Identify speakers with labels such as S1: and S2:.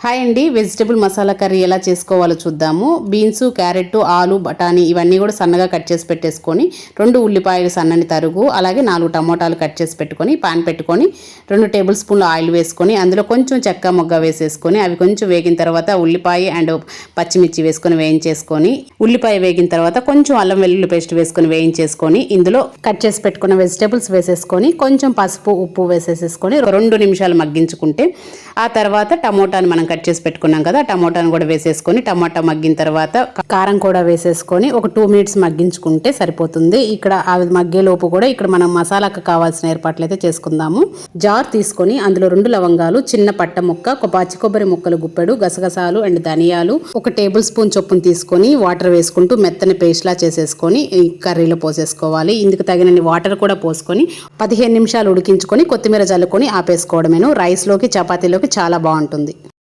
S1: Hi అండి, vegetable masala curry ఎలా చేసుకోవాలో చూద్దాము. బీన్స్, క్యారెట్, ఆలు, బఠానీ ఇవన్నీ కూడా సన్నగా కట్ చేసి పెట్టేసుకొని 2 ఉల్లిపాయలు సన్నని తరుగు, అలాగే 4 టమోటాలు కట్ చేసి పెట్టుకొని పాన్ పెట్టుకొని 2 టేబుల్ స్పూన్లు ఆయిల్ వేసుకొని అందులో కొంచెం చెక్క మొగ్గ వేసేసుకొని అవి కొంచెం వేగిన తర్వాత ఉల్లిపాయ అండ్ పచ్చిమిర్చి వేసుకొని వేయించేసుకొని, ఉల్లిపాయ వేగిన తర్వాత కొంచెం అల్లం వెల్లుల్లి పేస్ట్ వేసుకొని వేయించేసుకొని ఇందులో కట్ చేసి పెట్టుకున్న వెజిటబుల్స్ వేసేసుకొని కొంచెం పసుపు ఉప్పు వేసేసుకొని 2 నిమిషాలు మగ్గించుకుంటే ఆ తర్వాత టమోటాను మనం కట్ చేసి పెట్టుకున్నాం కదా, టమోటాను కూడా వేసేసుకొని టమాటా మగ్గిన తర్వాత కారం కూడా వేసేసుకొని ఒక 2 మినిట్స్ మగ్గించుకుంటే సరిపోతుంది. ఇక్కడ అవి మగ్గేలోపు కూడా ఇక్కడ మనం మసాలాకు కావాల్సిన ఏర్పాట్లు అయితే చేసుకుందాము. జార్ తీసుకొని అందులో 2 లవంగాలు, చిన్న పట్ట ముక్క, ఒక పచ్చి కొబ్బరి ముక్కలు గుప్పెడు, గసగసాలు అండ్ ధనియాలు, 1 టేబుల్ స్పూన్ చొప్పున తీసుకొని వాటర్ వేసుకుంటూ మెత్తని పేస్ట్ లా చేసేసుకొని ఈ కర్రీలో పోసేసుకోవాలి. ఇందుకు తగినన్ని వాటర్ కూడా పోసుకొని 15 నిమిషాలు ఉడికించుకొని కొత్తిమీర జల్లుకొని ఆపేసుకోవడమేను. రైస్లోకి చపాతీలోకి చాలా బాగుంటుంది.